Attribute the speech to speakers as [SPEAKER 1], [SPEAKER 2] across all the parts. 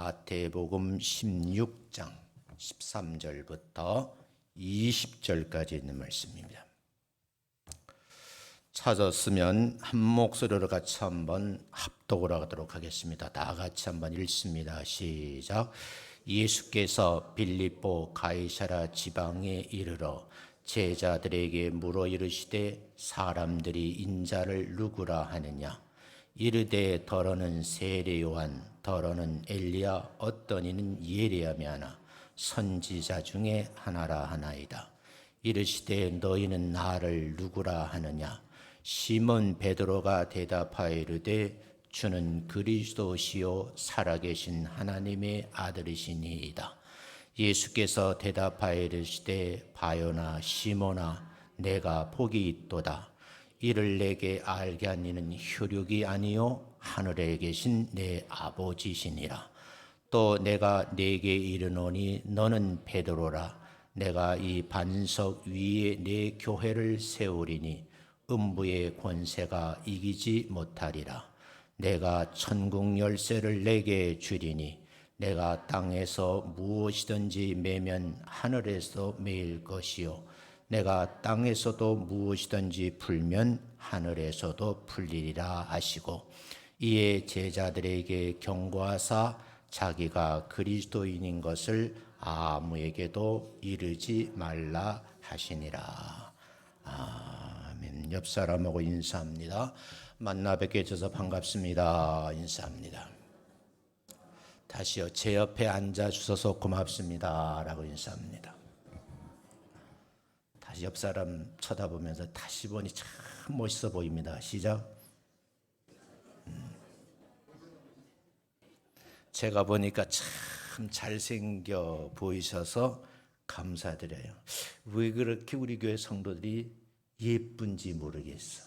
[SPEAKER 1] 마태복음 16장 13절부터 20절까지 있는 말씀입니다. 찾았으면 한 목소리로 같이 한번 합독을 하도록 하겠습니다. 다 같이 한번 읽습니다. 시작. 예수께서 빌립보 가이사랴 지방에 이르러 제자들에게 물어 이르시되 사람들이 인자를 누구라 하느냐. 이르되 더러는 세례 요한, 더러는 엘리야, 어떤 이는 예레미야 하나 선지자 중에 하나라 하나이다. 이르시되 너희는 나를 누구라 하느냐. 시몬 베드로가 대답하여 이르되 주는 그리스도시요 살아계신 하나님의 아들이시니이다. 예수께서 대답하여 이르시되 바요나 시몬아 내가 복이 있도다. 이를 내게 알게 한 이는 혈육이 아니요 하늘에 계신 내 아버지시니라. 또 내가 네게 이르노니 너는 베드로라. 내가 이 반석 위에 내 교회를 세우리니 음부의 권세가 이기지 못하리라. 내가 천국 열쇠를 내게 주리니 내가 땅에서 무엇이든지 매면 하늘에서 매일 것이요 내가 땅에서도 무엇이든지 풀면 하늘에서도 풀리리라 하시고 이에 제자들에게 경고하사 자기가 그리스도인인 것을 아무에게도 이르지 말라 하시니라. 아멘. 옆 사람하고 인사합니다. 만나 뵙게 해줘서 반갑습니다. 인사합니다. 다시요. 제 옆에 앉아 주셔서 고맙습니다. 라고 인사합니다. 다시 옆 사람 쳐다보면서 다시 보니 참 멋있어 보입니다. 시작. 제가 보니까 참 잘생겨 보이셔서 감사드려요. 왜 그렇게 우리 교회 성도들이 예쁜지 모르겠어.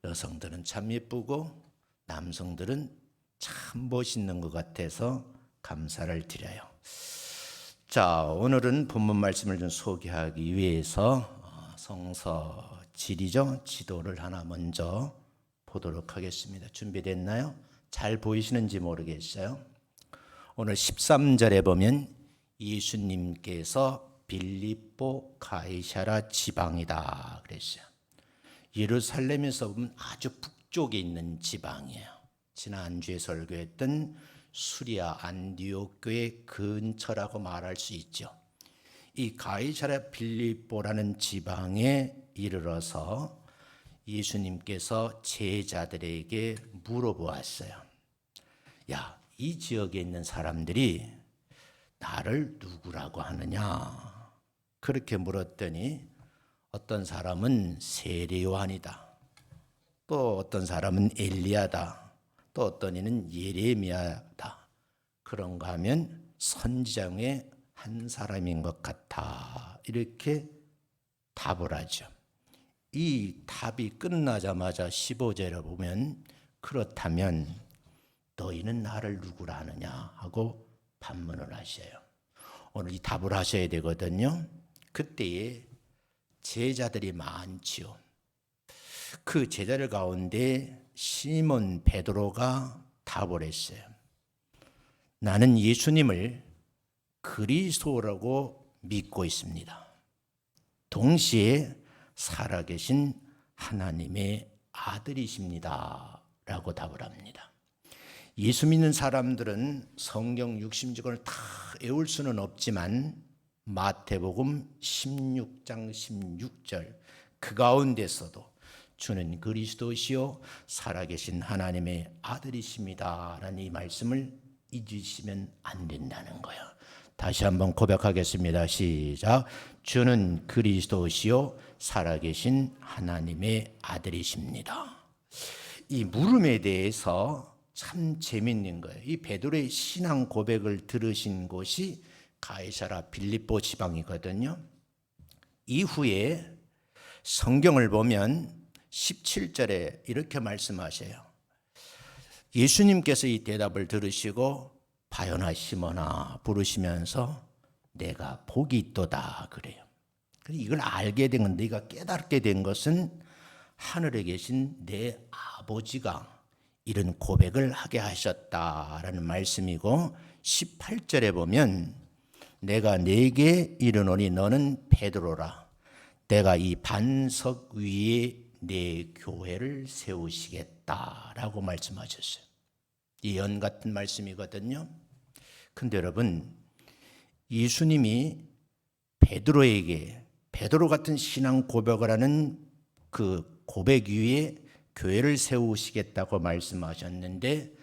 [SPEAKER 1] 여성들은 참 예쁘고 남성들은 참 멋있는 것 같아서 감사를 드려요. 자, 오늘은 본문 말씀을 좀 소개하기 위해서 성서 지리죠. 지도를 하나 먼저 보도록 하겠습니다. 준비됐나요? 잘 보이시는지 모르겠어요. 오늘 13절에 보면 예수님께서 빌립보 가이사랴 지방이다 그랬어요. 예루살렘에서 보면 아주 북쪽에 있는 지방이에요. 지난주에 설교했던 수리아 안디옥 교회 근처라고 말할 수 있죠. 이 가이사랴 빌립보라는 지방에 이르러서 예수님께서 제자들에게 물어보았어요. 야, 이 지역에 있는 사람들이 나를 누구라고 하느냐? 그렇게 물었더니 어떤 사람은 세례 요한이다. 또 어떤 사람은 엘리야다. 또 어떤 이는 예레미야다. 그런가 하면 선지자 중에 한 사람인 것 같아. 이렇게 답을 하죠. 이 답이 끝나자마자 15절에 보면 그렇다면 너희는 나를 누구라 하느냐 하고 반문을 하셔요. 오늘 이 답을 하셔야 되거든요. 그때에 제자들이 많지요. 그 제자들 가운데 시몬 베드로가 답을 했어요. 나는 예수님을 그리스도라고 믿고 있습니다. 동시에 살아계신 하나님의 아들이십니다. 라고 답을 합니다. 예수 믿는 사람들은 성경 60절을 다 외울 수는 없지만 마태복음 16장 16절 그 가운데서도 주는 그리스도시요 살아계신 하나님의 아들이십니다. 라는 이 말씀을 잊으시면 안 된다는 거예요. 다시 한번 고백하겠습니다. 시작. 주는 그리스도시요 살아계신 하나님의 아들이십니다. 이 물음에 대해서 참 재밌는 거예요. 이 베드로의 신앙 고백을 들으신 곳이 가이사랴 빌립보 지방이거든요. 이후에 성경을 보면 17절에 이렇게 말씀하셔요. 예수님께서 이 대답을 들으시고 바요나 시몬아 부르시면서 내가 복이 있도다 그래요. 이걸 알게 된 건, 네가 깨닫게 된 것은 하늘에 계신 내 아버지가 이런 고백을 하게 하셨다라는 말씀이고 18절에 보면 내가 네게 이르노니 너는 베드로라. 내가 이 반석 위에 내 교회를 세우시겠다라고 말씀하셨어요. 예언 같은 말씀이거든요. 근데 여러분, 예수님이 베드로에게 베드로 같은 신앙 고백을 하는 그 고백 위에 교회를 세우시겠다고 말씀하셨는데,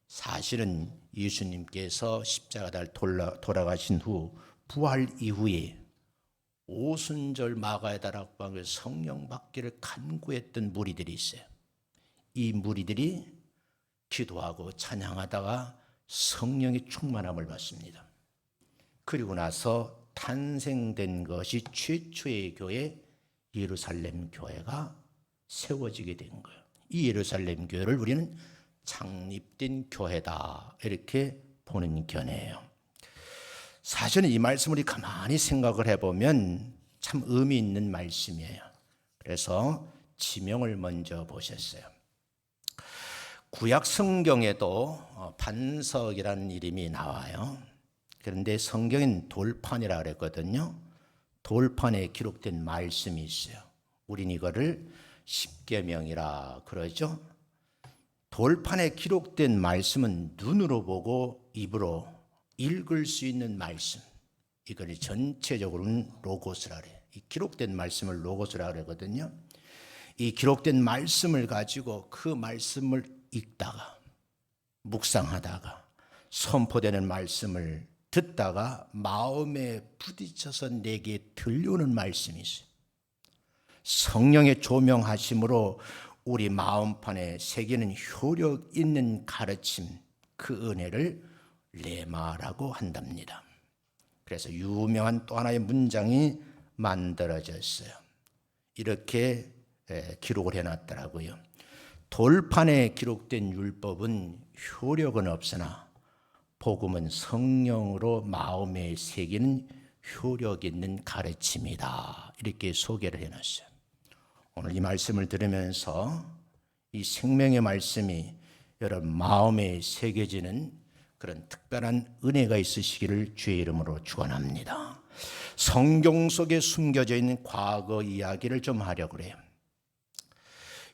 [SPEAKER 1] 사실은 예수님께서 십자가를 돌아가신 후 부활 이후에 오순절 마가의 다락방에서 성령 받기를 간구했던 무리들이 있어요. 이 무리들이 기도하고 찬양하다가 성령의 충만함을 받습니다. 그리고 나서 탄생된 것이 최초의 교회, 예루살렘 교회가 세워지게 된 거예요. 이 예루살렘 교회를 우리는 창립된 교회다, 이렇게 보는 견해예요. 사실은 이 말씀을 가만히 생각을 해보면 참 의미 있는 말씀이에요. 그래서 지명을 먼저 보셨어요. 구약 성경에도 반석이라는 이름이 나와요. 그런데 성경엔 돌판이라고 그랬거든요. 돌판에 기록된 말씀이 있어요. 우린 이거를 십계명이라 그러죠. 돌판에 기록된 말씀은 눈으로 보고 입으로 읽을 수 있는 말씀, 이걸 전체적으로는 로고스라 그래요. 이 기록된 말씀을 로고스라 그러거든요. 이 기록된 말씀을 가지고 그 말씀을 읽다가 묵상하다가 선포되는 말씀을 듣다가 마음에 부딪혀서 내게 들려오는 말씀이 있어요. 성령의 조명하심으로 우리 마음판에 새기는 효력 있는 가르침, 그 은혜를 레마라고 한답니다. 그래서 유명한 또 하나의 문장이 만들어졌어요. 이렇게 기록을 해놨더라고요. 돌판에 기록된 율법은 효력은 없으나 복음은 성령으로 마음에 새기는 효력 있는 가르침이다, 이렇게 소개를 해놨어요. 오늘 이 말씀을 들으면서 이 생명의 말씀이 여러분 마음에 새겨지는 그런 특별한 은혜가 있으시기를 주의 이름으로 축원합니다. 성경 속에 숨겨져 있는 과거 이야기를 좀 하려고 그래요.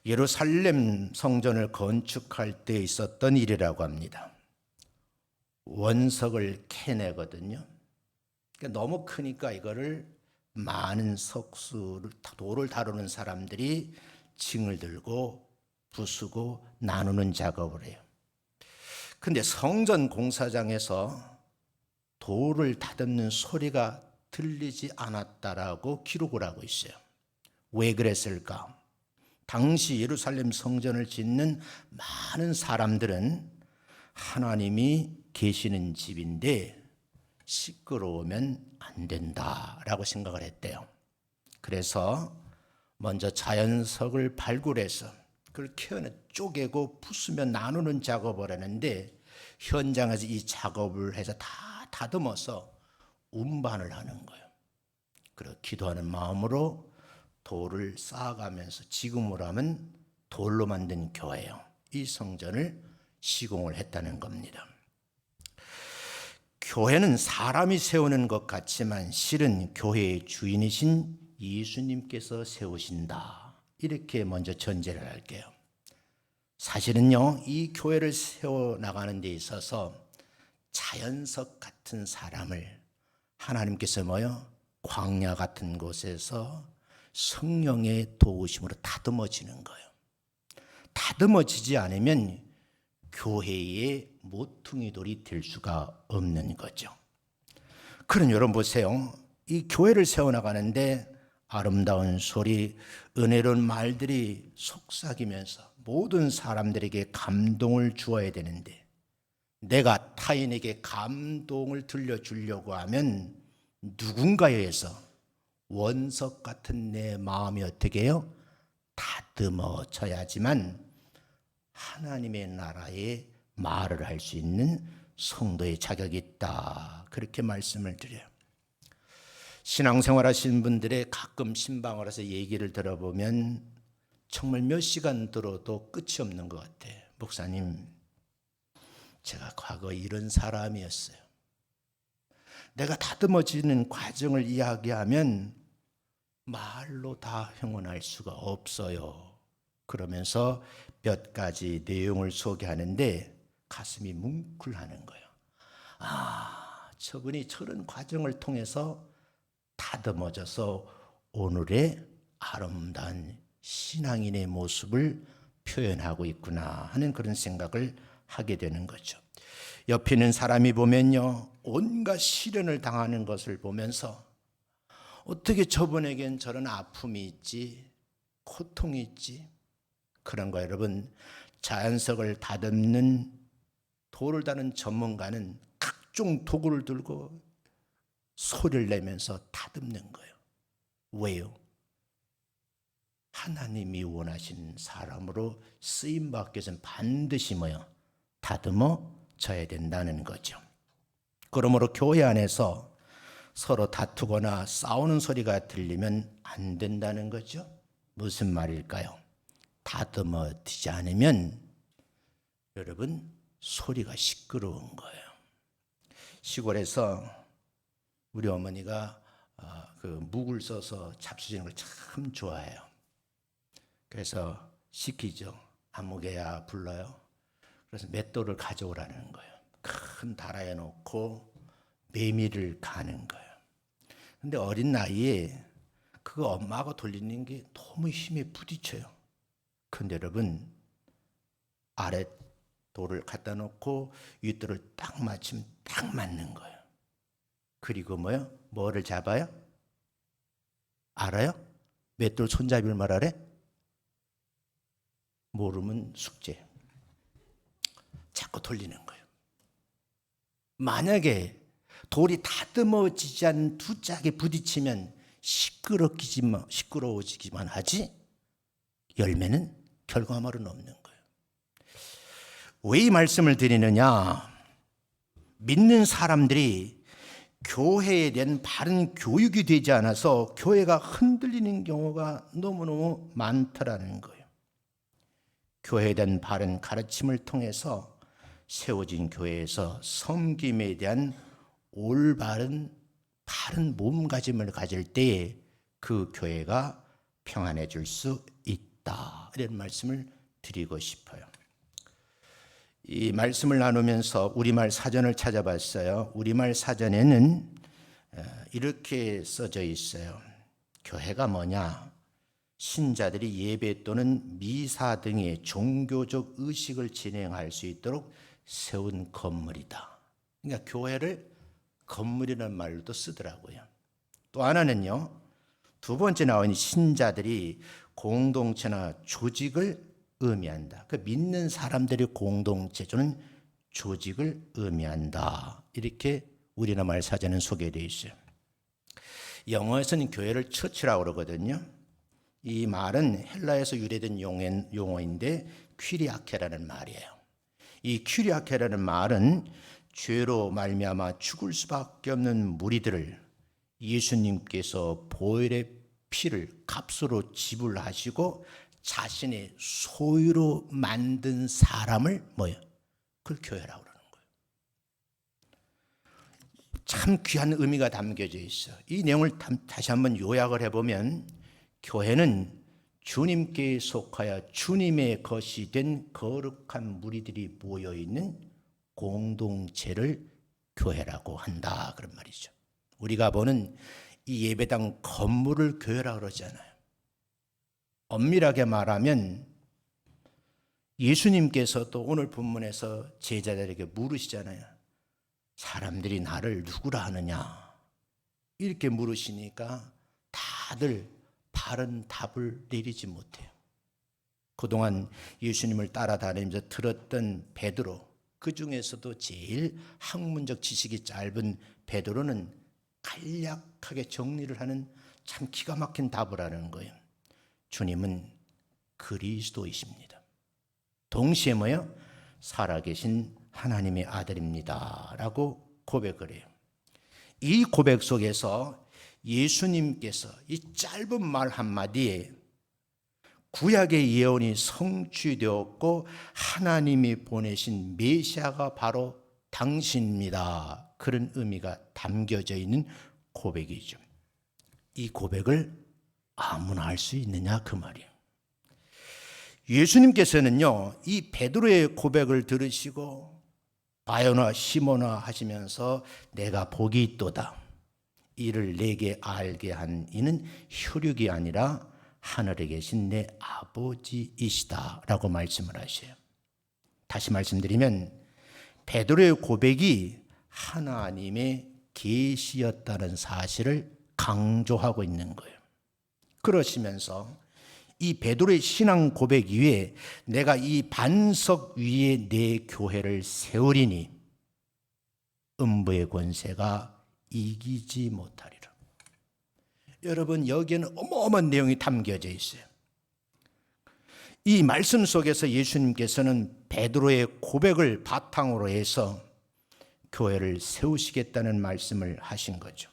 [SPEAKER 1] 예루살렘 성전을 건축할 때 있었던 일이라고 합니다. 원석을 캐내거든요. 그러니까 너무 크니까 이거를 많은 돌을 다루는 사람들이 징을 들고 부수고 나누는 작업을 해요. 근데 성전 공사장에서 돌을 다듬는 소리가 들리지 않았다라고 기록을 하고 있어요. 왜 그랬을까? 당시 예루살렘 성전을 짓는 많은 사람들은 하나님이 계시는 집인데 시끄러우면 안 된다라고 생각을 했대요. 그래서 먼저 자연석을 발굴해서 그걸 쪼개고 부수며 나누는 작업을 하는데, 현장에서 이 작업을 해서 다 다듬어서 운반을 하는 거예요. 그리고 기도하는 마음으로 돌을 쌓아가면서 지금으로 하면 돌로 만든 교회요, 이 성전을 시공을 했다는 겁니다. 교회는 사람이 세우는 것 같지만 실은 교회의 주인이신 예수님께서 세우신다, 이렇게 먼저 전제를 할게요. 사실은요, 이 교회를 세워나가는 데 있어서 자연석 같은 사람을 하나님께서 광야 같은 곳에서 성령의 도우심으로 다듬어지는 거예요. 다듬어지지 않으면 교회의 모퉁이 돌이 될 수가 없는 거죠. 그럼 여러분 보세요. 이 교회를 세워나가는데 아름다운 소리, 은혜로운 말들이 속삭이면서 모든 사람들에게 감동을 주어야 되는데, 내가 타인에게 감동을 들려주려고 하면 누군가에 의해서 원석 같은 내 마음이 어떻게 해요? 다듬어져야지만 하나님의 나라에 말을 할 수 있는 성도의 자격이 있다, 그렇게 말씀을 드려요. 신앙생활 하시는 분들의 가끔 신방을 해서 얘기를 들어보면 정말 몇 시간 들어도 끝이 없는 것 같아요. 목사님, 제가 과거 이런 사람이었어요. 내가 다듬어지는 과정을 이야기하면 말로 다 형언할 수가 없어요. 그러면서 몇 가지 내용을 소개하는데 가슴이 뭉클하는 거예요. 저분이 저런 과정을 통해서 다듬어져서 오늘의 아름다운 신앙인의 모습을 표현하고 있구나 하는 그런 생각을 하게 되는 거죠. 옆에 있는 사람이 보면요, 온갖 시련을 당하는 것을 보면서 어떻게 저분에겐 저런 아픔이 있지, 고통이 있지. 그런 거 여러분, 자연석을 다듬는 돌을 다는 전문가는 각종 도구를 들고 소리를 내면서 다듬는 거예요. 왜요? 하나님이 원하시는 사람으로 쓰임받기 위해서는 반드시 다듬어져야 된다는 거죠. 그러므로 교회 안에서 서로 다투거나 싸우는 소리가 들리면 안 된다는 거죠. 무슨 말일까요? 다듬어지지 않으면 여러분 소리가 시끄러운 거예요. 시골에서 우리 어머니가 그 묵을 써서 잡수시는 걸 참 좋아해요. 그래서 시키죠. 아무개야 불러요. 그래서 맷돌을 가져오라는 거예요. 큰 다라에 놓고 메밀을 가는 거예요. 근데 어린 나이에 그거 엄마가 돌리는 게 너무 힘에 부딪혀요. 근데 여러분 아래 돌을 갖다 놓고 윗돌을 딱 맞추면 딱 맞는 거예요. 그리고 뭐를 잡아요? 알아요? 맷돌 손잡이를 말하래? 모르면 숙제. 자꾸 돌리는 거예요. 만약에 돌이 다듬어지지 않은 두 짝에 부딪히면 시끄러워지기만 하지 열매는 결과물은 없는 거예요. 왜 이 말씀을 드리느냐? 믿는 사람들이 교회에 대한 바른 교육이 되지 않아서 교회가 흔들리는 경우가 너무너무 많더라는 거예요. 교회에 대한 바른 가르침을 통해서 세워진 교회에서 섬김에 대한 올바른 바른 몸가짐을 가질 때에 그 교회가 평안해질 수 있다. 이런 말씀을 드리고 싶어요. 이 말씀을 나누면서 우리말 사전을 찾아봤어요. 우리말 사전에는 이렇게 써져 있어요. 교회가 뭐냐? 신자들이 예배 또는 미사 등의 종교적 의식을 진행할 수 있도록 세운 건물이다. 그러니까 교회를 건물이라는 말로도 쓰더라고요. 또 하나는요, 두 번째 나온 신자들이 공동체나 조직을 의미한다. 그 믿는 사람들의 공동체는 조직을 의미한다. 이렇게 우리나라 말 사전은 소개되어 있어요. 영어에서는 교회를 처치라고 그러거든요. 이 말은 헬라에서 유래된 용어인데 퀴리아케라는 말이에요. 이 퀴리아케라는 말은 죄로 말미암아 죽을 수밖에 없는 무리들을 예수님께서 보혈의 피를 값으로 지불하시고 자신의 소유로 만든 사람을 그걸 교회라고 그러는 거예요. 참 귀한 의미가 담겨져 있어. 이 내용을 다시 한번 요약을 해보면 교회는 주님께 속하여 주님의 것이 된 거룩한 무리들이 모여있는 공동체를 교회라고 한다 그런 말이죠. 우리가 보는 이 예배당 건물을 교회라고 그러잖아요. 엄밀하게 말하면 예수님께서도 오늘 본문에서 제자들에게 물으시잖아요. 사람들이 나를 누구라 하느냐? 이렇게 물으시니까 다들 바른 답을 내리지 못해요. 그동안 예수님을 따라다니면서 들었던 베드로, 그 중에서도 제일 학문적 지식이 짧은 베드로는 간략하게 정리를 하는 참 기가 막힌 답을 하는 거예요. 주님은 그리스도이십니다. 동시에 살아계신 하나님의 아들입니다 라고 고백을 해요. 이 고백 속에서 예수님께서 이 짧은 말 한마디에 구약의 예언이 성취되었고 하나님이 보내신 메시아가 바로 당신입니다. 그런 의미가 담겨져 있는 고백이죠. 이 고백을 아무나 할 수 있느냐 그 말이에요. 예수님께서는요, 이 베드로의 고백을 들으시고 바요나 시모나 하시면서 내가 복이 있도다, 이를 내게 알게 한 이는 혈육이 아니라 하늘에 계신 내 아버지이시다 라고 말씀을 하셔요. 다시 말씀드리면 베드로의 고백이 하나님의 계시였다는 사실을 강조하고 있는 거예요. 그러시면서 이 베드로의 신앙 고백 위에 내가 이 반석 위에 내 교회를 세우리니 음부의 권세가 이기지 못하리라. 여러분, 여기에는 어마어마한 내용이 담겨져 있어요. 이 말씀 속에서 예수님께서는 베드로의 고백을 바탕으로 해서 교회를 세우시겠다는 말씀을 하신 거죠.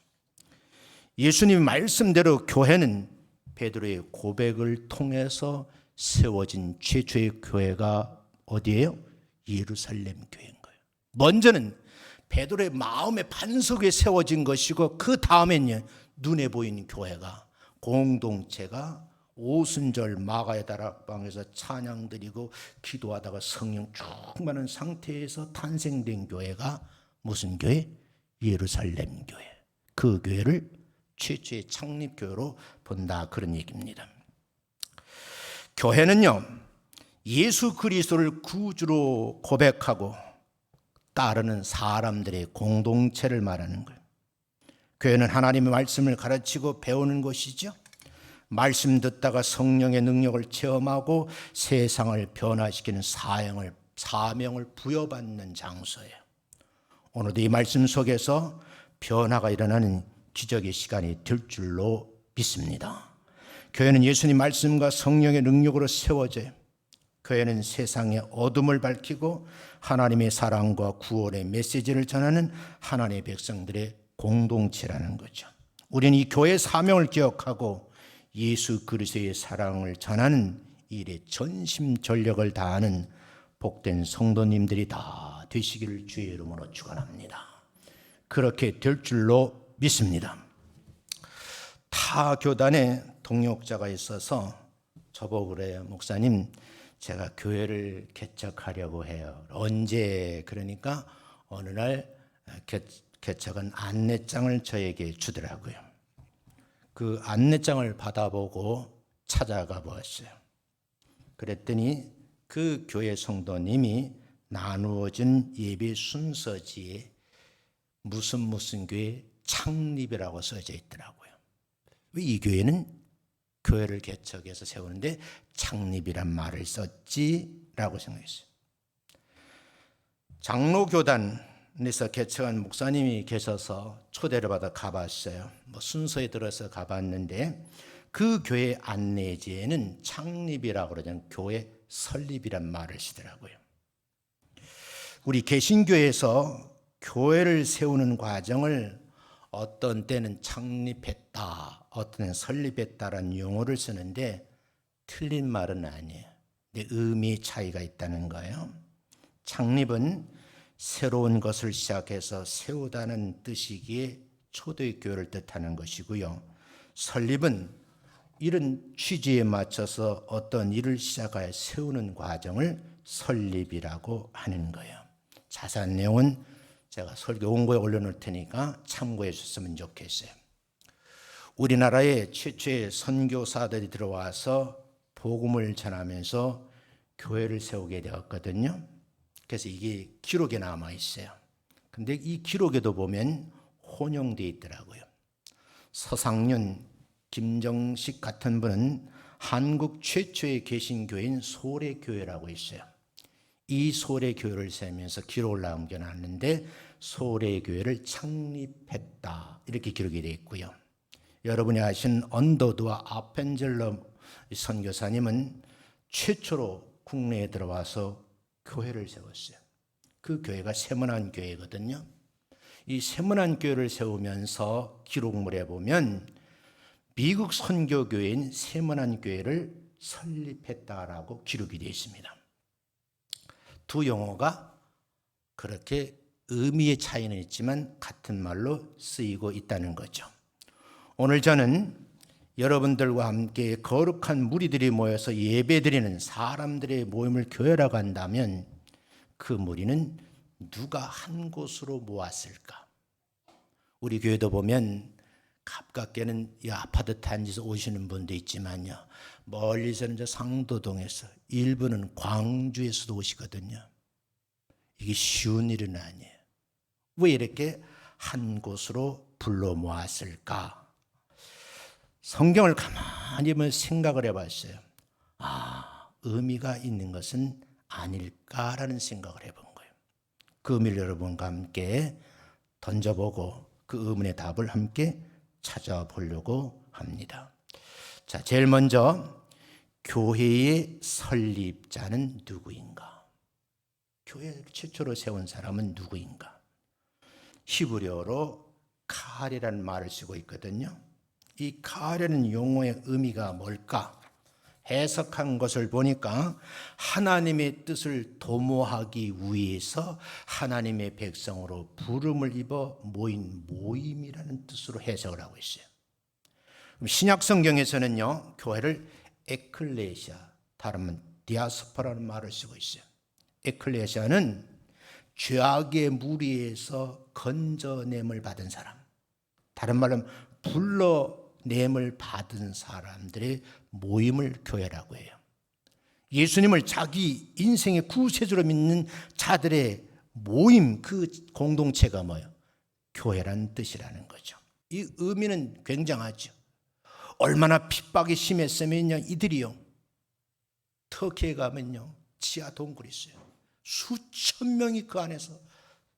[SPEAKER 1] 예수님 말씀대로 교회는 베드로의 고백을 통해서 세워진 최초의 교회가 어디예요? 예루살렘 교회인 거예요. 먼저는 베드로의 마음의 반석 위에 세워진 것이고 그 다음에는 눈에 보이는 교회가, 공동체가 오순절 마가의 다락방에서 찬양 드리고 기도하다가 성령 충만한 상태에서 탄생된 교회가 무슨 교회? 예루살렘 교회. 그 교회를 최초의 창립교회로 본다, 그런 얘기입니다. 교회는요, 예수 그리스도를 구주로 고백하고 따르는 사람들의 공동체를 말하는 거예요. 교회는 하나님의 말씀을 가르치고 배우는 곳이죠. 말씀 듣다가 성령의 능력을 체험하고 세상을 변화시키는 사명을 부여받는 장소예요. 오늘도 이 말씀 속에서 변화가 일어나는 기적의 시간이 될 줄로 믿습니다. 교회는 예수님 말씀과 성령의 능력으로 세워져요. 교회는 세상의 어둠을 밝히고 하나님의 사랑과 구원의 메시지를 전하는 하나님의 백성들의 공동체라는 거죠. 우리는 이 교회의 사명을 기억하고 예수 그리스도의 사랑을 전하는 일에 전심전력을 다하는 복된 성도님들이 다 되시기를 주의 이름으로 축원합니다. 그렇게 될 줄로 믿습니다. 타 교단에 동역자가 있어서 저보고 그래요. 목사님, 제가 교회를 개척하려고 해요. 언제? 그러니까 어느 날 개척은 안내장을 저에게 주더라고요. 그 안내장을 받아보고 찾아가 보았어요. 그랬더니 그 교회 성도님이 나누어진 예배 순서지에 무슨 교회 창립이라고 써져 있더라고요. 왜 이 교회는 교회를 개척해서 세우는데 창립이란 말을 썼지라고 생각했어요. 장로교단에서 개척한 목사님이 계셔서 초대를 받아 가봤어요. 순서에 들어서 가봤는데 그 교회 안내지에는 창립이라고 그러잖아요. 교회 설립이란 말을 쓰더라고요. 우리 개신교에서 교회를 세우는 과정을 어떤 때는 창립했다, 어떤 때는 설립했다라는 용어를 쓰는데 틀린 말은 아니에요. 근데 의미 차이가 있다는 거예요. 창립은 새로운 것을 시작해서 세우다는 뜻이기에 초대교회를 뜻하는 것이고요. 설립은 이런 취지에 맞춰서 어떤 일을 시작하여 세우는 과정을 설립이라고 하는 거예요. 자세한 내용은 제가 설교 원고에 올려놓을 테니까 참고해 주셨으면 좋겠어요. 우리나라에 최초의 선교사들이 들어와서 복음을 전하면서 교회를 세우게 되었거든요. 그래서 이게 기록에 남아 있어요. 근데 이 기록에도 보면 혼용되어 있더라고요. 서상윤, 김정식 같은 분은 한국 최초의 개신교회인 소래교회라고 있어요. 이 소래교회를 세우면서 기록을 남겨놨는데 소래교회를 창립했다, 이렇게 기록이 되어 있고요. 여러분이 아신 언더드와 아펜젤러 선교사님은 최초로 국내에 들어와서 교회를 세웠어요. 그 교회가 세문안 교회거든요. 이 세문안 교회를 세우면서 기록물에 보면 미국 선교교회인 세문안 교회를 설립했다라고 기록이 되어 있습니다. 두 용어가 그렇게 의미의 차이는 있지만 같은 말로 쓰이고 있다는 거죠. 오늘 저는 여러분들과 함께 거룩한 무리들이 모여서 예배드리는 사람들의 모임을 교회라고 한다면 그 무리는 누가 한 곳으로 모았을까? 우리 교회도 보면 가깝게는 이 아파트 단지에서 오시는 분도 있지만요, 멀리서는 저 상도동에서, 일부는 광주에서도 오시거든요. 이게 쉬운 일은 아니에요. 왜 이렇게 한 곳으로 불러 모았을까? 성경을 가만히 보면 생각을 해봤어요. 의미가 있는 것은 아닐까라는 생각을 해본 거예요. 그 의미를 여러분과 함께 던져보고 그 의문의 답을 함께 찾아보려고 합니다. 자, 제일 먼저 교회의 설립자는 누구인가? 교회를 최초로 세운 사람은 누구인가? 히브리어로 카레라는 말을 쓰고 있거든요. 이 카레라는 용어의 의미가 뭘까? 해석한 것을 보니까 하나님의 뜻을 도모하기 위해서 하나님의 백성으로 부름을 입어 모인 모임이라는 뜻으로 해석을 하고 있어요. 신약 성경에서는요, 교회를 에클레시아, 다른 말은 디아스포라는 말을 쓰고 있어요. 에클레시아는 죄악의 무리에서 건져냄을 받은 사람, 다른 말은 불러냄을 받은 사람들의 모임을 교회라고 해요. 예수님을 자기 인생의 구세주로 믿는 자들의 모임, 그 공동체가 뭐예요? 교회라는 뜻이라는 거죠. 이 의미는 굉장하죠. 얼마나 핍박이 심했으면요, 이들이요, 터키에 가면요, 지하 동굴이 있어요. 수천 명이 그 안에서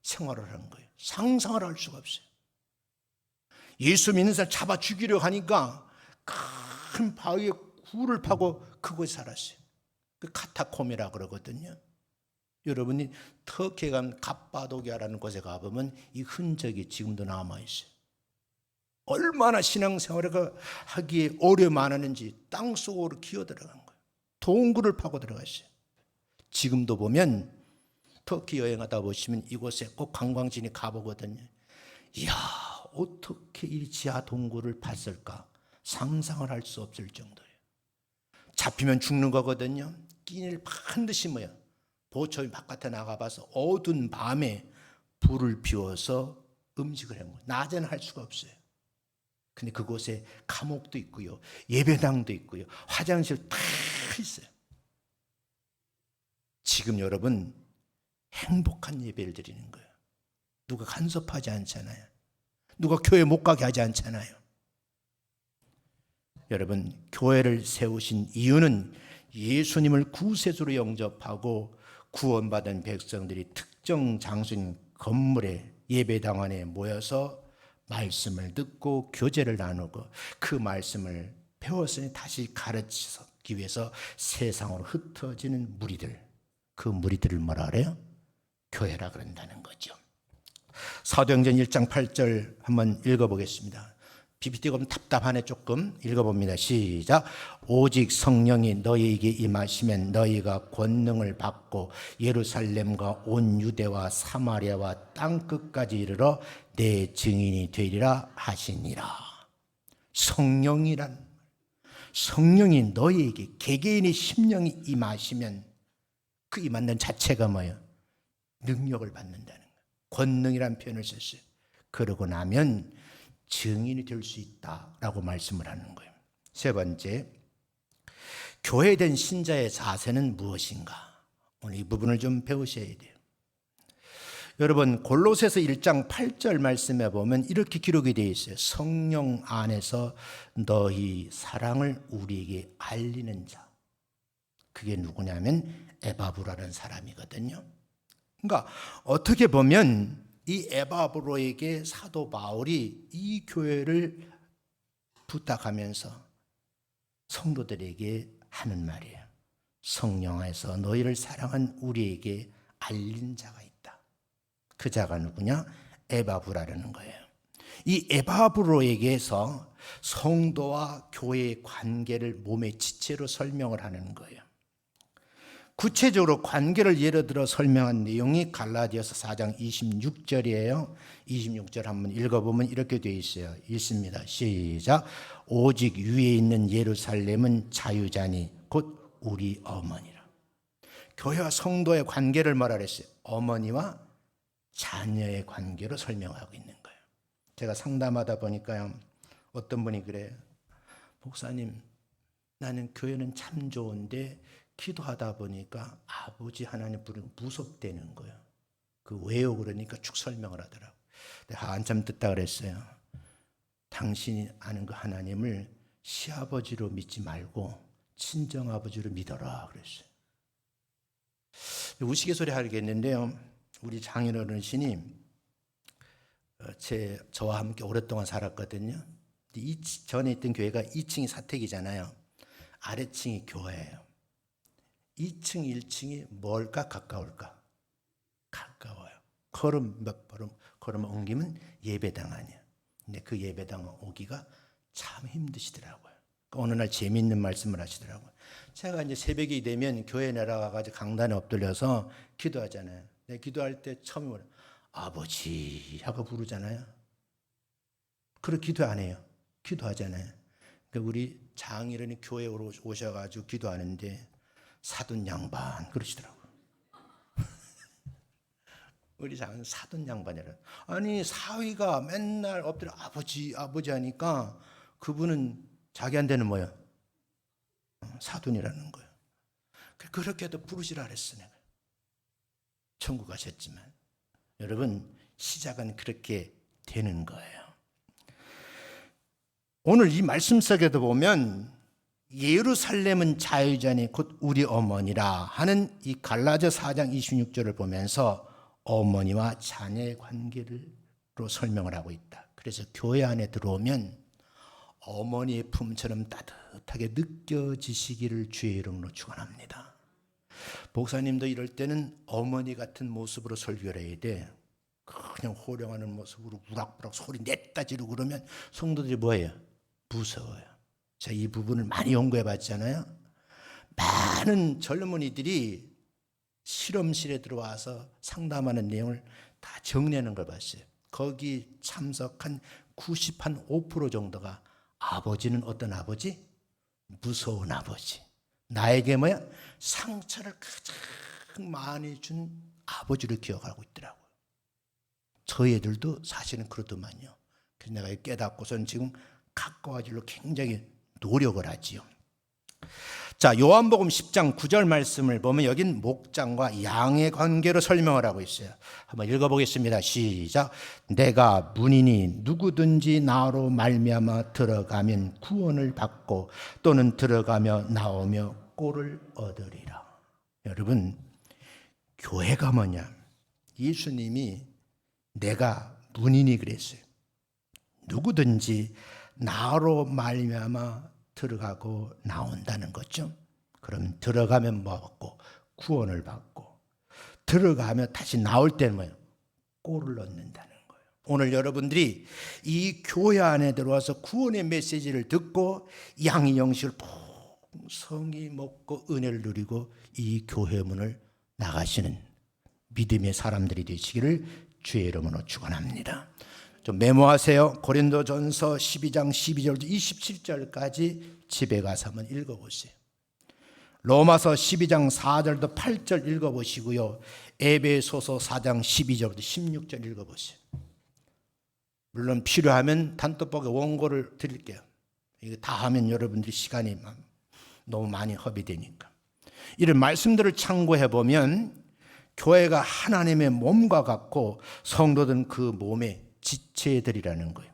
[SPEAKER 1] 생활을 하는 거예요. 상상을 할 수가 없어요. 예수 믿는 사람 잡아 죽이려 하니까 큰 바위에 굴을 파고 그곳에 살았어요. 그 카타콤이라고 그러거든요. 여러분이 터키에 가면 갑바도기아라는 곳에 가보면 이 흔적이 지금도 남아있어요. 얼마나 신앙생활을 하기에 어려움하는지 땅속으로 기어들어간 거예요. 동굴을 파고 들어갔어요. 지금도 보면 터키 여행하다 보시면 이곳에 꼭 관광지니 가보거든요. 이야, 어떻게 이 지하 동굴을 봤을까? 상상을 할 수 없을 정도예요. 잡히면 죽는 거거든요. 끼니를 반드시 뭐야, 보초이 바깥에 나가봐서 어두운 밤에 불을 피워서 음식을 해 먹어요. 낮에는 할 수가 없어요. 근데 그곳에 감옥도 있고요, 예배당도 있고요, 화장실 다 있어요. 지금 여러분 행복한 예배를 드리는 거예요. 누가 간섭하지 않잖아요. 누가 교회 못 가게 하지 않잖아요. 여러분, 교회를 세우신 이유는 예수님을 구세주로 영접하고 구원받은 백성들이 특정 장소인 건물에, 예배당 안에 모여서 말씀을 듣고 교제를 나누고 그 말씀을 배웠으니 다시 가르치기 위해서 세상으로 흩어지는 무리들, 그 무리들을 뭐라 그래요? 교회라 그런다는 거죠. 사도행전 1장 8절 한번 읽어보겠습니다. PPT가 답답하네. 조금 읽어봅니다. 시작. 오직 성령이 너희에게 임하시면 너희가 권능을 받고 예루살렘과 온 유대와 사마리아와 땅끝까지 이르러 내 증인이 되리라 하시니라. 성령이란, 성령이 너희에게 개개인의 심령이 임하시면 그 임한다는 자체가 뭐예요? 능력을 받는다는 거예요. 권능이란 표현을 썼어요. 그러고 나면 증인이 될 수 있다라고 말씀을 하는 거예요. 세 번째, 교회된 신자의 자세는 무엇인가? 오늘 이 부분을 좀 배우셔야 돼요. 여러분, 골로새서 1장 8절 말씀에 보면 이렇게 기록이 되어 있어요. 성령 안에서 너희 사랑을 우리에게 알리는 자. 그게 누구냐면 에바브라는 사람이거든요. 그러니까 어떻게 보면 이 에바브로에게 사도 바울이 이 교회를 부탁하면서 성도들에게 하는 말이에요. 성령 안에서 너희를 사랑한 우리에게 알린 자가 있다. 그 자가 누구냐? 에바브라라는 거예요. 이 에바브로에게서 성도와 교회의 관계를 몸의 지체로 설명을 하는 거예요. 구체적으로 관계를 예를 들어 설명한 내용이 갈라디아서 4장 26절이에요. 26절 한번 읽어보면 이렇게 되어 있어요. 읽습니다. 시작. 오직 위에 있는 예루살렘은 자유자니 곧 우리 어머니라. 교회와 성도의 관계를 뭐라 그랬어요? 어머니와 자녀의 관계로 설명하고 있는 거예요. 제가 상담하다 보니까요, 어떤 분이 그래요. 목사님, 나는 교회는 참 좋은데 기도하다 보니까 아버지 하나님 부르면 무섭다는 거예요. 그 왜요? 그러니까 쭉 설명을 하더라고요. 내가 한참 듣다 그랬어요. 당신이 아는 그 하나님을 시아버지로 믿지 말고 친정아버지로 믿어라 그랬어요. 우스갯소리 하겠는데요, 우리 장인 어르신이 저와 함께 오랫동안 살았거든요. 이 전에 있던 교회가 2층이 사택이잖아요. 아래층이 교회예요. 2층, 1층이 멀까 가까울까? 가까워요. 걸음 몇 걸음 옮기면 예배당 아니야. 근데 그 예배당 오기가 참 힘드시더라고요. 어느 날 재미있는 말씀을 하시더라고요. 제가 이제 새벽이 되면 교회 내려가가지고 강단에 엎드려서 기도하잖아요. 내가 기도할 때 처음에 아버지 하고 부르잖아요. 그렇게 기도 안 해요. 기도하잖아요. 그러니까 우리 장인어른이 교회에 오셔가지고 기도하는데 사돈 양반 그러시더라고요. 우리 장인 사돈 양반이라. 아니 사위가 맨날 엎드려 아버지 아버지 하니까 그분은 자기한테는 뭐야? 사돈이라는 거예요. 그렇게도 부르시라 그랬어 내가. 천국 가셨지만 여러분 시작은 그렇게 되는 거예요. 오늘 이 말씀 속에도 보면 예루살렘은 자유자니 곧 우리 어머니라 하는 이 갈라디아 4장 26절을 보면서 어머니와 자녀의 관계로 설명을 하고 있다. 그래서 교회 안에 들어오면 어머니의 품처럼 따뜻하게 느껴지시기를 주의 이름으로 축원합니다. 목사님도 이럴 때는 어머니 같은 모습으로 설교를 해야 돼. 그냥 호령하는 모습으로 우락부락 소리 냈다 지르고 그러면 성도들이 뭐예요? 무서워요. 자, 이 부분을 많이 연구해 봤잖아요. 많은 젊은이들이 실험실에 들어와서 상담하는 내용을 다 정리하는 걸 봤어요. 거기 참석한 95% 정도가 아버지는 어떤 아버지? 무서운 아버지. 나에게 뭐야? 상처를 가장 많이 준 아버지를 기억하고 있더라고요. 저희 애들도 사실은 그렇더만요. 그래서 내가 깨닫고선 지금 가까워지려고 굉장히 노력을 하지요. 자, 요한복음 10장 9절 말씀을 보면 여긴 목장과 양의 관계로 설명을 하고 있어요. 한번 읽어보겠습니다. 시작. 내가 문이니 누구든지 나로 말미암아 들어가면 구원을 받고 또는 들어가며 나오며 꼴을 얻으리라. 여러분, 교회가 뭐냐? 예수님이 내가 문이니 그랬어요. 누구든지 나로 말미암아 들어가고 나온다는 거죠. 그럼 들어가면 뭐 받고 구원을 받고 들어가면 다시 나올 때는 뭐예요? 꼴을 얻는다는 거예요. 오늘 여러분들이 이 교회 안에 들어와서 구원의 메시지를 듣고 양의 영식을 풍성히 먹고 은혜를 누리고 이 교회 문을 나가시는 믿음의 사람들이 되시기를 주의 이름으로 축원합니다. 좀 메모하세요. 고린도전서 12장 12절부터 27절까지 집에 가서 한번 읽어보세요. 로마서 12장 4절부터 8절 읽어보시고요. 에베소서 4장 12절부터 16절 읽어보세요. 물론 필요하면 단톡방에 원고를 드릴게요. 이거 다 하면 여러분들이 시간이 너무 많이 허비되니까. 이런 말씀들을 참고해보면 교회가 하나님의 몸과 같고 성도들은 그 몸의 지체들이라는 거예요.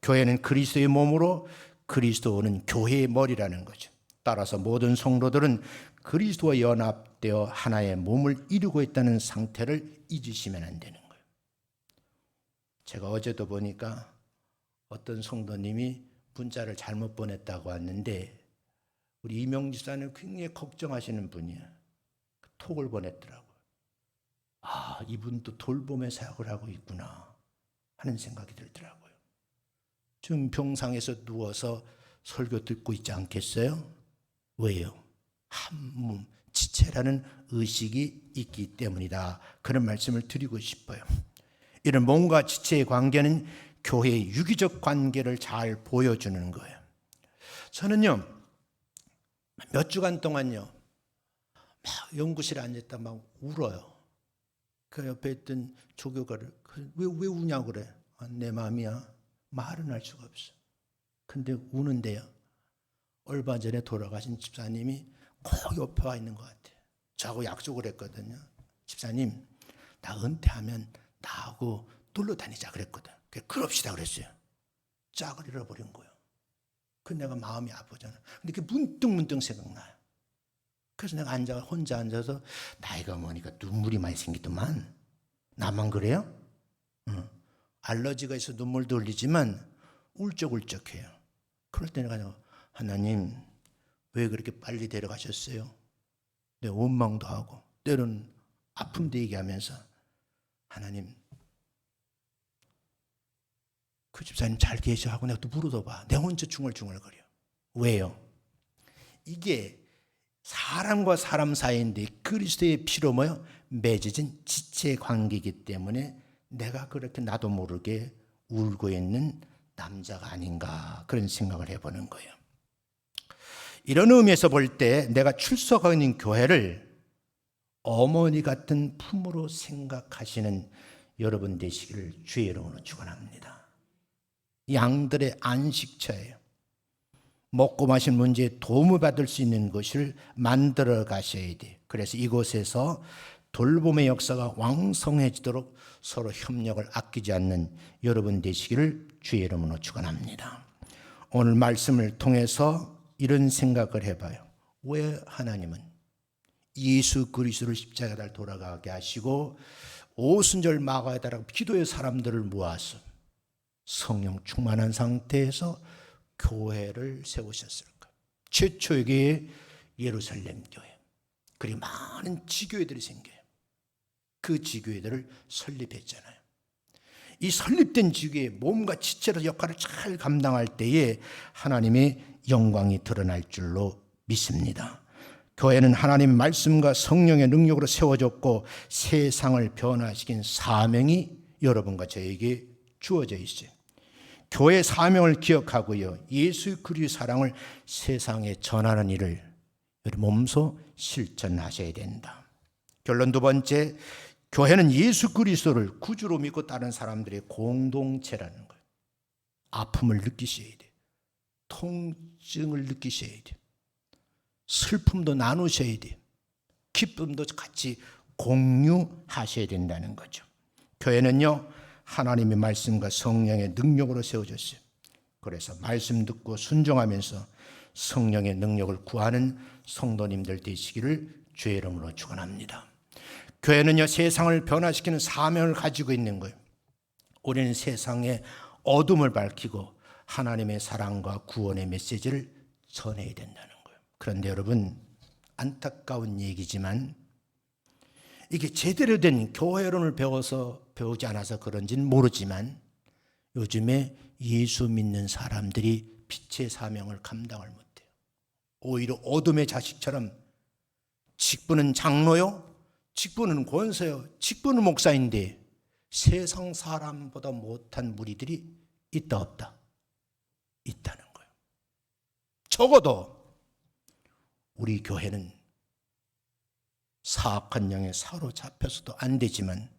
[SPEAKER 1] 교회는 그리스도의 몸으로 그리스도는 교회의 머리라는 거죠. 따라서 모든 성도들은 그리스도와 연합되어 하나의 몸을 이루고 있다는 상태를 잊으시면 안 되는 거예요. 제가 어제도 보니까 어떤 성도님이 문자를 잘못 보냈다고 왔는데 우리 이명 집사님 굉장히 걱정하시는 분이에요. 톡을 보냈더라고요. 아, 이분도 돌봄의 사역을 하고 있구나 하는 생각이 들더라고요. 지금 병상에서 누워서 설교 듣고 있지 않겠어요? 왜요? 한 몸, 지체라는 의식이 있기 때문이다. 그런 말씀을 드리고 싶어요. 이런 몸과 지체의 관계는 교회의 유기적 관계를 잘 보여주는 거예요. 저는요, 몇 주간 동안요, 막 연구실에 앉았다 막 울어요. 그 옆에 있던 조교가를, 왜 우냐고 그래. 내 마음이야. 말은 할 수가 없어. 근데 우는데요, 얼마 전에 돌아가신 집사님이 꼭 옆에 와 있는 것 같아요. 저하고 약속을 했거든요. 집사님, 나 은퇴하면 나하고 놀러 다니자 그랬거든. 그럽시다 그랬어요. 짝을 잃어버린 거예요. 그 내가 마음이 아프잖아. 근데 그게 문득 생각나요. 그래서 내가 혼자 앉아서 나이가 먹으니까 눈물이 많이 생기더만. 나만 그래요? 응. 알러지가 있어 눈물도 흘리지만 울적울적해요. 그럴 때 내가 하나님 왜 그렇게 빨리 데려가셨어요? 내 원망도 하고 때로는 아픔도 얘기하면서 하나님 그 집사님 잘 계셔 하고 내가 또 물어봐. 내가 혼자 중얼중얼거려. 왜요? 이게 사람과 사람 사이인데 그리스도의 피로 맺어진 지체 관계이기 때문에 내가 그렇게 나도 모르게 울고 있는 남자가 아닌가 그런 생각을 해보는 거예요. 이런 의미에서 볼 때 내가 출석하고 있는 교회를 어머니 같은 품으로 생각하시는 여러분 되시기를 주의 이름으로 축원합니다. 양들의 안식처예요. 먹고 마실 문제에 도움을 받을 수 있는 것을 만들어 가셔야 돼. 그래서 이곳에서 돌봄의 역사가 왕성해지도록 서로 협력을 아끼지 않는 여러분 되시기를 주의 이름으로 축원합니다. 오늘 말씀을 통해서 이런 생각을 해봐요. 왜 하나님은 예수 그리스도를 십자가에 달아 돌아가게 하시고 오순절 마가에 달아 기도의 사람들을 모아서 성령 충만한 상태에서 교회를 세우셨을까? 최초의 교회 예루살렘 교회. 그리고 많은 지교회들이 생겨요. 그 지교회들을 설립했잖아요. 이 설립된 지교회의 몸과 지체로 역할을 잘 감당할 때에 하나님의 영광이 드러날 줄로 믿습니다. 교회는 하나님의 말씀과 성령의 능력으로 세워졌고 세상을 변화시킨 사명이 여러분과 저에게 주어져 있어요. 교회의 사명을 기억하고요, 예수 그리스도의 사랑을 세상에 전하는 일을 몸소 실천하셔야 된다. 결론 두 번째, 교회는 예수 그리스도를 구주로 믿고 따르는 사람들의 공동체라는 거예요. 아픔을 느끼셔야 돼요. 통증을 느끼셔야 돼요. 슬픔도 나누셔야 돼요. 기쁨도 같이 공유하셔야 된다는 거죠. 교회는요, 하나님의 말씀과 성령의 능력으로 세워졌어요. 그래서 말씀 듣고 순종하면서 성령의 능력을 구하는 성도님들 되시기를 주의 이름으로 축원합니다. 교회는요, 세상을 변화시키는 사명을 가지고 있는 거예요. 우리는 세상의 어둠을 밝히고 하나님의 사랑과 구원의 메시지를 전해야 된다는 거예요. 그런데 여러분, 안타까운 얘기지만 이게 제대로 된 교회론을 배우지 않아서 그런지는 모르지만 요즘에 예수 믿는 사람들이 빛의 사명을 감당을 못해요. 오히려 어둠의 자식처럼 직분은 장로요, 직분은 권사요, 직분은 목사인데 세상 사람보다 못한 무리들이 있다 없다? 있다는 거예요. 적어도 우리 교회는 사악한 영에 사로잡혀서도 안 되지만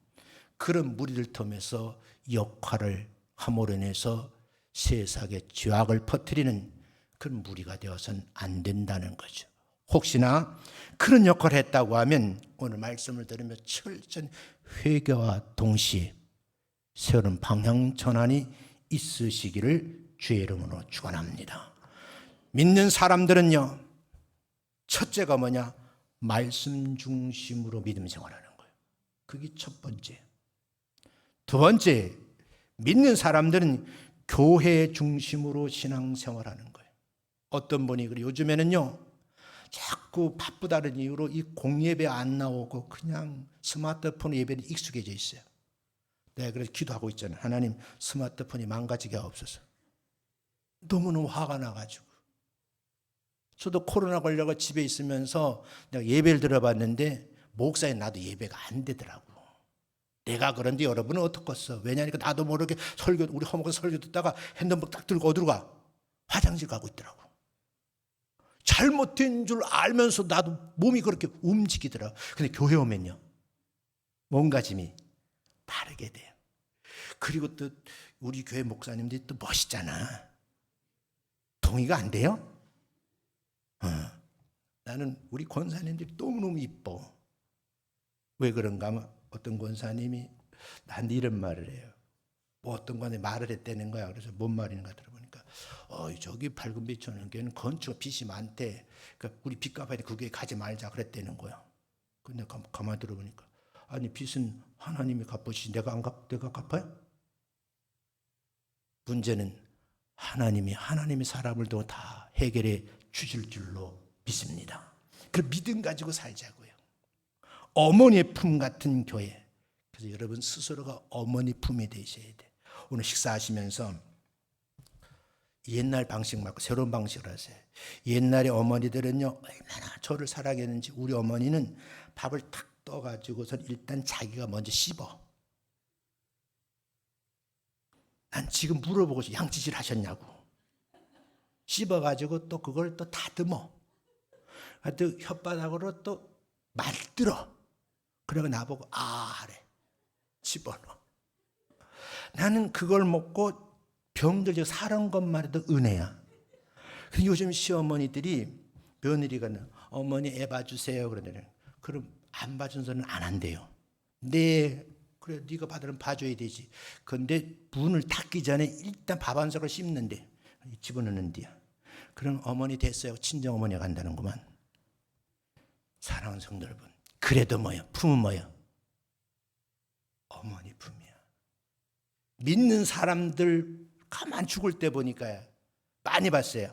[SPEAKER 1] 그런 무리를 통해서 역할을 함으로 인해서 세상에 죄악을 퍼뜨리는 그런 무리가 되어서는 안 된다는 거죠. 혹시나 그런 역할을 했다고 하면 오늘 말씀을 들으며 철저히 회개와 동시에 새로운 방향 전환이 있으시기를 주의 이름으로 축원합니다. 믿는 사람들은요, 첫째가 뭐냐? 말씀 중심으로 믿음 생활하는 거예요. 그게 첫 번째. 두 번째, 믿는 사람들은 교회 중심으로 신앙생활하는 거예요. 어떤 분이 그래, 요즘에는요 자꾸 바쁘다는 이유로 이 공예배 안 나오고 그냥 스마트폰 예배에 익숙해져 있어요. 내가 그래서 기도하고 있잖아요. 하나님, 스마트폰이 망가지게 하옵소서. 너무너무 화가 나가지고. 저도 코로나 걸려가 집에 있으면서 내가 예배를 들어봤는데 목사님 나도 예배가 안 되더라고. 내가 그런데 여러분은 어떻겠어? 왜냐니까 나도 모르게 우리 허먹은 설교 듣다가 핸드폰 딱 들고 어디로 가? 화장실 가고 있더라고. 잘못된 줄 알면서 나도 몸이 그렇게 움직이더라고. 근데 교회 오면요, 몸가짐이 다르게 돼요. 그리고 또 우리 교회 목사님들이 또 멋있잖아. 동의가 안 돼요? 나는 우리 권사님들이 너무너무 이뻐. 왜 그런가 하면 어떤 권사님이 나한테 이런 말을 해요. 뭐 어떤 권사님이 말을 했다는 거야. 그래서 뭔 말인가 들어보니까 저기 밝은 빛이 오는 교회는 건축 빚이 많대. 그러니까 우리 빚 갚아야 돼. 그 교회 가지 말자 그랬다는 거야. 근데 가만히 들어보니까 아니 빚은 하나님이 갚으시지 내가 갚아요? 문제는 하나님이 사람을 더 다 해결해 주실 줄로 믿습니다. 그 믿음 가지고 살자고요. 어머니의 품 같은 교회. 그래서 여러분 스스로가 어머니 품이 되셔야 돼. 오늘 식사하시면서 옛날 방식 말고 새로운 방식으로 하세요. 옛날에 어머니들은요 얼마나 저를 사랑했는지. 우리 어머니는 밥을 탁 떠가지고선 일단 자기가 먼저 씹어. 난 지금 물어보고 싶어. 양치질 하셨냐고. 씹어가지고 또 그걸 또 다듬어. 또 혓바닥으로 또 말들어. 그러고 나보고 하래. 집어넣어. 나는 그걸 먹고 병들지 사는 것만 해도 은혜야. 근데 요즘 시어머니들이 며느리가 어머니 애 봐주세요 그러더니 그럼 안 봐준 소리는 안 한대요. 네, 그래 네가 받으면 봐줘야 되지. 근데 문을 닫기 전에 일단 밥 한 숟갈 씹는데 집어넣는데요. 그럼 어머니 됐어요. 친정 어머니가 간다는구만. 사랑하는 성도 여러분, 그래도 뭐야? 품은 뭐야? 어머니 품이야. 믿는 사람들 가만 죽을 때 보니까 많이 봤어요.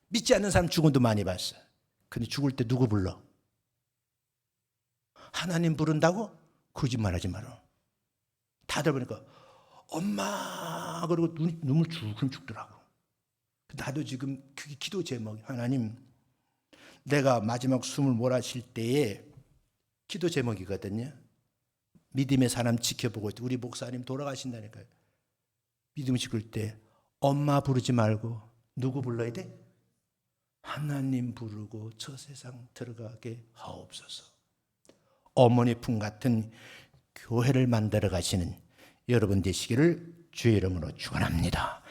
[SPEAKER 1] 믿지 않는 사람 죽음도 많이 봤어요. 근데 죽을 때 누구 불러? 하나님 부른다고? 거짓말하지 마라. 다들 보니까 엄마 그러고 눈물 죽음 죽더라고. 나도 지금 그게 기도 제목이 하나님 내가 마지막 숨을 몰아쉴 때에 기도 제목이거든요. 믿음의 사람 지켜보고 우리 목사님 돌아가신다니까요. 믿음 지킬 때 엄마 부르지 말고 누구 불러야 돼? 하나님 부르고 저 세상 들어가게 하옵소서. 어머니 품 같은 교회를 만들어 가시는 여러분 되시기를 주의 이름으로 축원합니다.